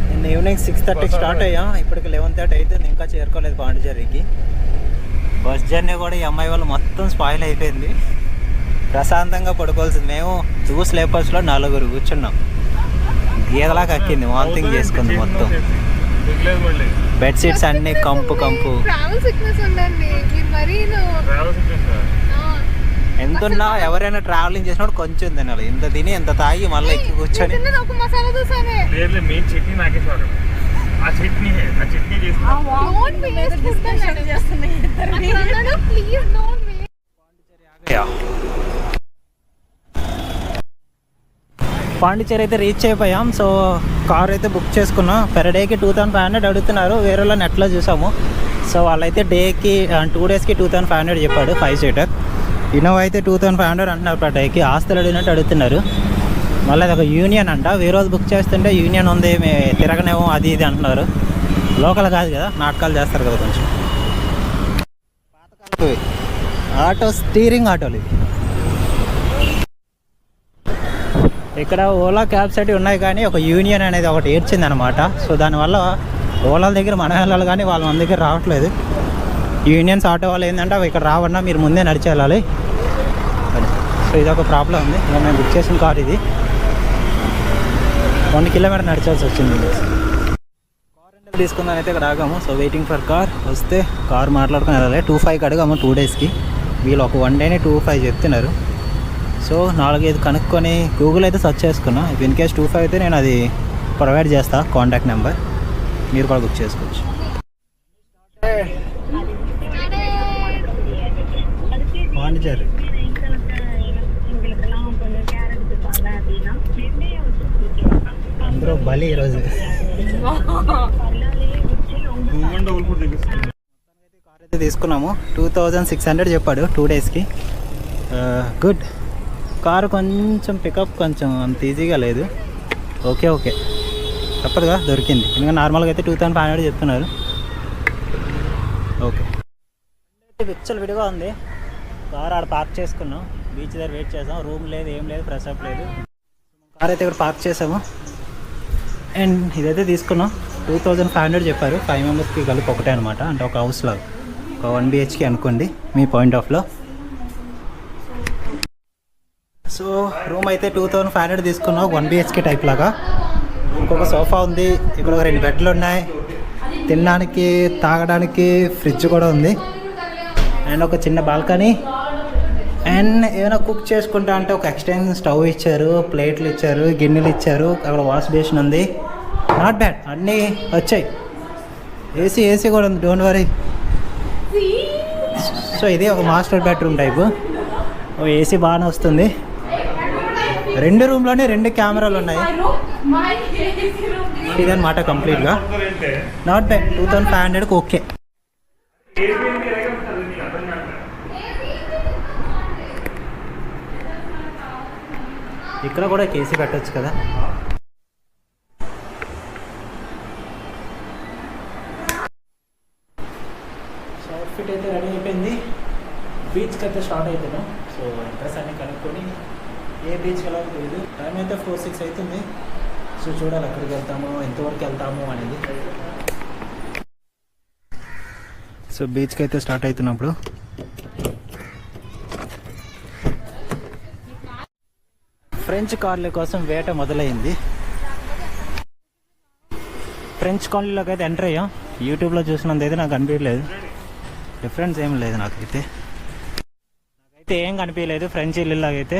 నిన్న evening 6:30 start అయ్యాం, ఇప్పటికి 11:30 అవుతుంది, ఇంకా చేరుకోలేదు పాండిచేరికి. బస్ జర్నీ కూడా ఈ అమ్మాయి వాళ్ళు మొత్తం స్పాయిల్ అయిపోయింది. ప్రశాంతంగా పడుకోవాల్సింది. మేము 2 స్లీపర్స్లో 4 కూర్చున్నాం. గీదలా కక్కింది, వామిటింగ్ చేసుకుంది మొత్తం. బెడ్షీట్స్ అన్ని కంపు. ఎంతున్నా ఎవరైనా ట్రావెలింగ్ చేసినప్పుడు కొంచెం తినాలి. ఇంత తిని ఎంత తాగి మళ్ళీ ఎక్కి కూర్చొని పాండిచేరి అయితే రీచ్ అయిపోయాం. సో కార్ అయితే బుక్ చేసుకున్నాం. పెర్ డేకి 2500 అడుగుతున్నారు. వేరే వాళ్ళ నెట్లో చూసాము. సో వాళ్ళైతే డేకి 2 డేస్కి 2500 చెప్పాడు 5 సీటర్. ఇన్నోవా అయితే 2500 అంటున్నారు పర్ డేకి. ఆస్తులు అడిగినట్టు అడుగుతున్నారు. మళ్ళీ అది ఒక యూనియన్ అంట. వేరే రోజు బుక్ చేస్తుంటే యూనియన్ ఉంది, తిరగనేమో అది ఇది అంటున్నారు. లోకల్ కాదు కదా, నాటకాలు చేస్తారు కదా కొంచెం. పాతకాలపు ఆటో, స్టీరింగ్ ఆటోలు ఇవి. ఇక్కడ ఓలా క్యాబ్స్ అయితే ఉన్నాయి, కానీ ఒక యూనియన్ అనేది ఒకటి ఏడ్చింది అనమాట. సో దానివల్ల ఓలా దగ్గర మనం వెళ్ళాలి, కానీ వాళ్ళ మన దగ్గర రావట్లేదు. యూనియన్స్ ఆటో వాళ్ళు ఏంటంటే అవి ఇక్కడ రావన్నా మీరు ముందే నడిచి వెళ్ళాలి. సో ఇదొక ప్రాబ్లం ఉంది. ఇంకా మేము బుక్ చేసిన కార్ ఇది. 1 కిలోమీటర్ నడిచాల్సి వచ్చింది. కార్ రెంట్ తీసుకుందాం అయితే ఇక్కడ ఆగాము. So waiting for car. వస్తే కార్ మాట్లాడుకుని వెళ్ళాలి. 2500 అడిగాము 2 డేస్కి. వీళ్ళు ఒక 1 డేని 2500 చెప్తున్నారు. సో 4-5 కనుక్కొని గూగుల్ అయితే సెర్చ్ చేసుకున్నా. ఇఫ్ ఇన్ కేస్ 2500 అయితే నేను అది ప్రొవైడ్ చేస్తా కాంటాక్ట్ నెంబర్, మీరు కూడా బుక్ చేసుకోవచ్చు. పాండిచేరి అందరూ బలి ఈరోజు. కార్ అయితే తీసుకున్నాము. 2600 చెప్పాడు 2 డేస్కి. గుడ్. కారు కొంచెం పికప్ కొంచెం అంత ఈజీగా లేదు. ఓకే తప్పదుగా దొరికింది. ఎందుకంటే నార్మల్గా అయితే 2500 చెప్తున్నారు. ఓకే. విచ్చలు విడిగా ఉంది. కార్ ఆడ పార్క్ చేసుకున్నాం. బీచ్ దగ్గర వెయిట్ చేసాం. రూమ్ లేదు, ఏం లేదు, ఫ్రెష్ అప్ లేదు. కార్ అయితే ఇక్కడ పార్క్ చేసాము. అండ్ ఇదైతే తీసుకున్నాం. 2500 చెప్పారు. 5 మెంబర్స్కి కలిపి ఒకటే అనమాట. అంటే ఒక హౌస్ లాగా, ఒక 1 BHK అనుకోండి మీ పాయింట్ ఆఫ్లో. సో రూమ్ అయితే 2500 తీసుకున్నాం, 1 BHK టైప్ లాగా. ఇంకొక సోఫా ఉంది. ఇక్కడ ఒక 2 బెడ్లు ఉన్నాయి. తినడానికి, తాగడానికి ఫ్రిడ్జ్ కూడా ఉంది. అండ్ ఒక చిన్న బాల్కనీ. అండ్ ఏమైనా కుక్ చేసుకుంటా అంటే ఒక ఎక్స్టెన్షన్ స్టవ్ ఇచ్చారు, ప్లేట్లు ఇచ్చారు, గిన్నెలు ఇచ్చారు. అక్కడ వాష్ బేసిన్ ఉంది. నాట్ బ్యాడ్, అన్నీ వచ్చాయి. ఏసీ కూడా ఉంది, డోంట్ వరీ. సో ఇది ఒక మాస్టర్ బెడ్రూమ్ టైపు. ఏసీ బాగానే వస్తుంది. 2 రూమ్లోనే 2 కెమెరాలు ఉన్నాయి. ఇదన్నమాట కంప్లీట్గా. Not bad. 2500కి ఓకే. ఇక్కడ కూడా కేసీ పెట్టచ్చు కదా. సో అవుట్ఫిట్ అయితే రెడీ అయిపోయింది. బీచ్కి అయితే స్టార్ట్ అవుతున్నాం. సో అడ్రస్ అన్నీ కనుక్కొని ఏ బీచ్కి వెళ్ళాలో తెలియదు. టైం అయితే 4-6 అవుతుంది. సో చూడాలి ఎక్కడికి వెళ్తాము, ఎంతవరకు వెళ్తాము అనేది. సో బీచ్కి అయితే స్టార్ట్ అవుతున్నప్పుడు ఫ్రెంచ్ కార్ల కోసం వేట మొదలైంది. ఫ్రెంచ్ కాలనీలోకి అయితే ఎంటర్ అయ్యాం. యూట్యూబ్లో చూసినంత అయితే నాకు అనిపించలేదు. డిఫరెన్స్ ఏం లేదు నాకైతే ఏం కనిపించలేదు. ఫ్రెంచ్ ఇల్లులాగైతే.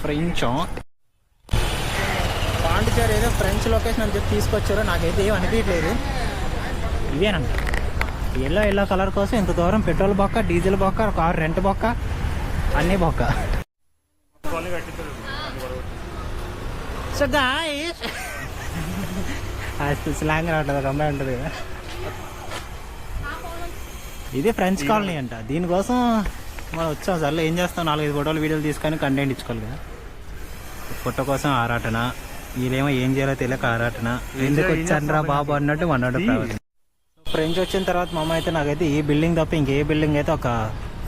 ఫ్రెంచ్ పాండిచేరి ఏదో ఫ్రెంచ్ లొకేషన్ అని చెప్పి తీసుకొచ్చారో నాకైతే ఏం అనిపించలేదు. ఇవేనంట ఎల్లో కలర్ కోసం ఇంత దూరం పెట్రోల్ బొక్క, డీజిల్ బొక్క, కార్ రెంట్ బొక్క, అన్నీ బొక్క. సో గాయ్స్ స్లాంగ్ రావట్లేదు, ఒక అమ్మాయి ఉంటుంది కదా. ఇది ఫ్రెంచ్ కాలనీ అంట. దీనికోసం మనం వచ్చాం. సర్లే ఏం చేస్తాం, 4-5 ఫోటోలు వీడియోలు తీసుకొని కంటెంట్ ఇచ్చుకోవాలి కదా. ఫోటో కోసం ఆరాటన, వీళ్ళేమో ఏం చేయాలో తెలియక ఆరాటన. ఎందుకు వచ్చానరా బాబు అన్నట్టు మనోడు ప్రవర్తన. ఫ్రెంచ్ వచ్చిన తర్వాత మా అమ్మ అయితే నాకైతే ఈ బిల్డింగ్ తప్ప ఇంకే బిల్డింగ్ అయితే ఒక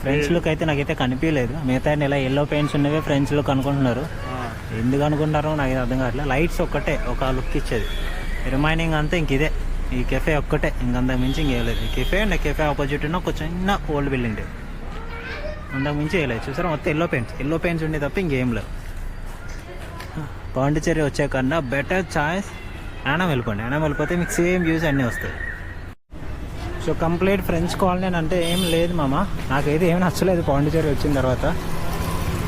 ఫ్రెంచ్ లుక్ అయితే నాకైతే కనిపించలేదు. మిగతా ఇలా ఎల్లో పెయింట్స్ ఉన్నవే ఫ్రెంచ్ లుక్ అనుకుంటున్నారు. ఎందుకు అనుకుంటారో నాకు ఇది అర్థం కావట్లేదు. లైట్స్ ఒక్కటే ఒక లుక్ ఇచ్చేది, రిమైనింగ్ అంతా ఇంక ఇదే. ఈ కెఫే ఒక్కటే, ఇంకంతకు మించి ఇంకేయలేదు. ఈ కెఫే అండ్ కెఫే ఆపోజిట్ ఉన్న ఒక చిన్న ఓల్డ్ బిల్డింగ్, అంతకు మించి వేయలేదు. చూసారా మొత్తం ఎల్లో పెయింట్స్ ఉండే తప్ప ఇంకేం లేవు. పాండిచ్చేరి వచ్చే కన్నా బెటర్ చాయిస్ యానం వెళ్ళిపోండి. యానం వెళ్ళిపోతే మీకు సేమ్ వ్యూస్ అన్నీ వస్తాయి. సో కంప్లీట్ ఫ్రెంచ్ కాలనీ అంటే ఏం లేదు మామ, నాకైతే ఏం నచ్చలేదు పాండిచ్చేరి వచ్చిన తర్వాత.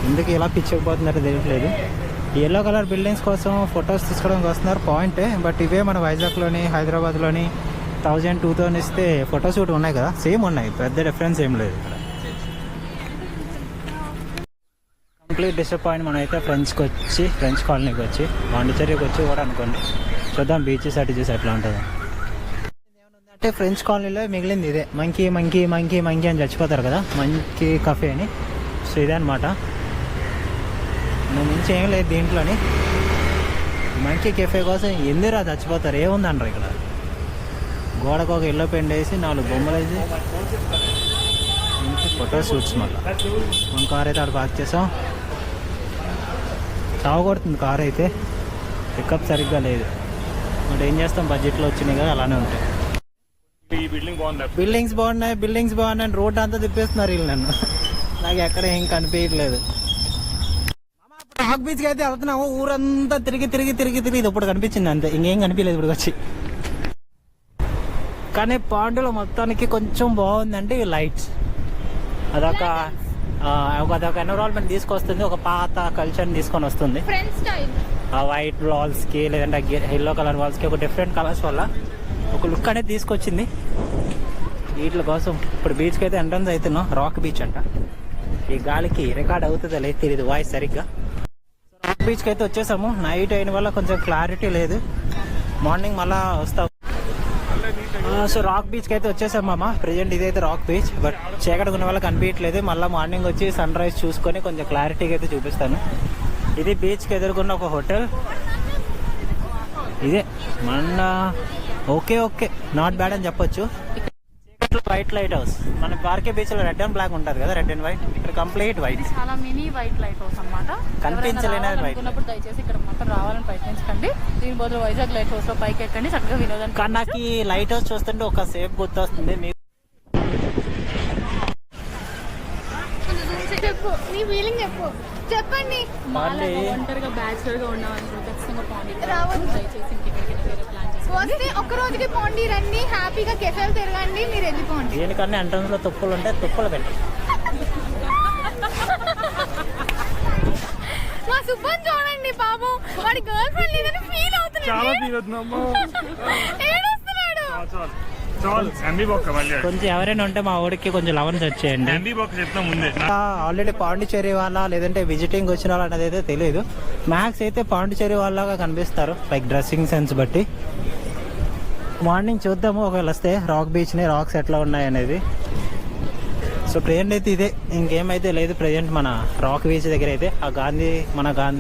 ఎందుకు ఇలా పిచ్చకపోతున్నారో తెలియట్లేదు. ఎల్లో కలర్ బిల్డింగ్స్ కోసం ఫొటోస్ తీసుకోవడానికి వస్తున్నారు పాయింటే, బట్ ఇవే మన వైజాగ్లోని హైదరాబాద్లోని 1000-2000 ఇస్తే ఫోటోషూట్ ఉన్నాయి కదా, సేమ్ ఉన్నాయి, పెద్ద డిఫరెన్స్ ఏం లేదు ఇక్కడ. Complete disappoint. మనం అయితే ఫ్రెంచ్ కాలనీకి వచ్చి పాండిచ్చేరికి వచ్చి కూడా అనుకోండి. చూద్దాం బీచెస్ అటు చూసి ఎట్లా ఉంటుందో. అంటే ఫ్రెంచ్ కాలనీలో మిగిలింది ఇదే, మంకీ అని చచ్చిపోతారు కదా, మంకీ కఫే అని. సో ఇదే అనమాట, మించి ఏం లేదు దీంట్లోని. మంకీ కెఫే కోసం ఎందుకు చచ్చిపోతారు, ఏముందంటారు ఇక్కడ. గోడకు ఒక ఎల్లో పెయింట్ వేసి 4 బొమ్మలు వేసి ఫోటో షూట్స్. మళ్ళీ మన కార్ అయితే అక్కడ పార్క్ చేసాం. చావు కొడుతుంది కార్ అయితే, పికప్ సరిగ్గా లేదు. బట్ ఏం చేస్తాం, బడ్జెట్లో వచ్చినాయి కదా, అలానే ఉంటాయి. బిల్డింగ్స్ బాగున్నాయి రోడ్ అంతా తిప్పేస్తున్నారు వీళ్ళు నన్ను. నాకు ఎక్కడ ఏం కనిపించట్లేదు. రాక్ బీచ్కి అయితే వెళ్తున్నాము, ఊరంతా తిరిగి ఇప్పుడు కనిపించింది అంతే, ఇంకేం కనిపించలేదు ఇప్పుడు వచ్చి. కానీ పాండులో మొత్తానికి కొంచెం బాగుందంటే ఈ లైట్స్, అదొక ఎన్విరాన్మెంట్ తీసుకొస్తుంది, ఒక పాత కల్చర్ని తీసుకొని వస్తుంది. ఆ వైట్ వాల్స్కి లేదంటే ఎల్లో కలర్ వాల్స్కి ఒక డిఫరెంట్ కలర్స్ వల్ల ఒక లుక్ అనేది తీసుకొచ్చింది. వీటి కోసం ఇప్పుడు బీచ్కి అయితే ఎంట్రన్స్ అవుతున్నాం. రాక్ బీచ్ అంట, ఈ గాలికి రికార్డ్ అవుతుందో లేదు తెలియదు వాయిస్ సరిగ్గా. రాక్ బీచ్కి అయితే వచ్చేసాము. నైట్ అయిన వల్ల కొంచెం క్లారిటీ లేదు, మార్నింగ్ మళ్ళీ వస్తాం. సో రాక్ బీచ్కి అయితే వచ్చేసాం మామ. ప్రెజెంట్ ఇదైతే రాక్ బీచ్, బట్ చీకటి ఉన్న వల్ల కనిపించట్లేదు. మళ్ళీ మార్నింగ్ వచ్చి సన్ రైజ్ చూసుకొని కొంచెం క్లారిటీగా అయితే చూపిస్తాను. ఇది బీచ్కి ఎదుర్కొన్న ఒక హోటల్, ఇదే మన ఓకే నాట్ బ్యాడ్ అని చెప్పొచ్చు. వైట్ లైట్ హౌస్, మన పార్కే బీచ్ లో రెడ్ అండ్ బ్లాక్ ఉంటుంది కదా, రెడ్ అండ్ వైట్. ఇక్కడ కంప్లీట్ వైట్, చాలా మినీ వైట్ లైట్ హౌస్ అన్నమాట. కనిపించలేని వైట్. దయచేసి ఇక్కడ మాత్రం రావాలని ప్రయత్నించకండి. దీని బదులు వైజాగ్ లైట్ హౌస్ లో పైకి ఎక్కండి, చక్కగా వినోదాన్ని. కానీ నాకు ఈ లైట్ హౌస్ చూస్తుంటే ఒక సేఫ్ గుర్తొస్తుంది. మీకు చెప్పండి. ఒంటరిగా బ్యాచులర్ గా ఉన్నామనుకో ఖచ్చితంగా పాండి రావచ్చు. దయచేసి వస్తే ఒక్క రోజుకి పాండి రండి, హ్యాపీగా కెఫేలు తిరగండి, మీరు వెళ్ళిపోండి. దేనికన్నా ఎంట్రన్స్ లో తుప్పలు ఉంటే తుప్పలు పెట్టి మా సుబ్బన్ చూడండి పాపం, వాడి గర్ల్ ఫ్రెండ్ లేదని ఫీల్ అవుతున్నాడు. కొంచెం ఎవరైనా ఉంటే మా ఊరికి కొంచెం లవన్స్ వచ్చేయండి. ఆల్రెడీ పాండిచ్చేరి వాళ్ళ లేదంటే విజిటింగ్ వచ్చిన వాళ్ళు అనేది అయితే తెలియదు. మ్యాక్స్ అయితే పాండిచ్చేరి వాళ్ళగా కనిపిస్తారు, లైక్ డ్రెస్సింగ్ సెన్స్ బట్టి. మార్నింగ్ చూద్దాము ఒకవేళ వస్తే రాక్ బీచ్ని, రాక్స్ ఎట్లా ఉన్నాయి అనేది. సో ప్రెజెంట్ అయితే ఇదే, ఇంకేమైతే లేదు ప్రెజెంట్ మన రాక్ బీచ్ దగ్గర అయితే. ఆ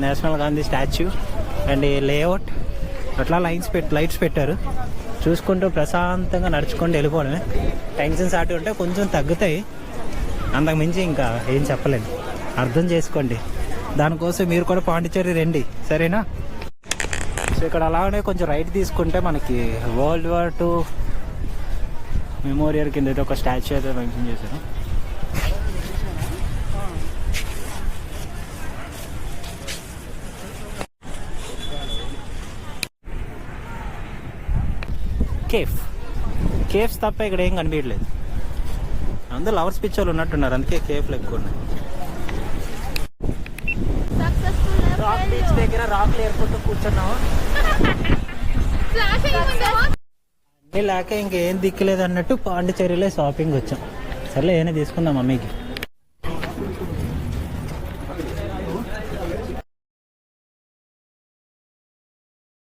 నేషనల్ గాంధీ స్టాచ్యూ అండ్ ఈ లేఅవుట్ అట్లా లైట్స్ పెట్టారు. చూసుకుంటూ ప్రశాంతంగా నడుచుకుంటూ వెళ్ళిపోవడమే. టెన్షన్స్ అటు ఉంటే కొంచెం తగ్గుతాయి, అంతకు మించి ఇంకా ఏం చెప్పలేదు. అర్థం చేసుకోండి, దానికోసం మీరు కూడా పాండిచ్చేరి రండి, సరేనా? సో ఇక్కడ అలానే కొంచెం రైట్ తీసుకుంటే మనకి World War II మెమోరియల్ కింద అయితే ఒక స్టాచ్యూ అయితే మెన్షన్ చేశారు. కేఫ్స్ తప్ప ఇక్కడ ఏం కనిపించలేదు. అందరూ లవర్స్ పిక్చర్లు ఉన్నట్టున్నారు, అందుకే కేఫ్లు ఎక్కువ ఉన్నాయి. రాక్ బీచ్ దగ్గర రాక్ ఎయిర్పోర్ట్ కూర్చున్నాము. అన్నీ లేక ఇంకేం దిక్కులేదు అన్నట్టు పాండిచ్చేరిలో షాపింగ్ వచ్చాం. సర్లే ఏమైనా తీసుకుందాం మమ్మీకి.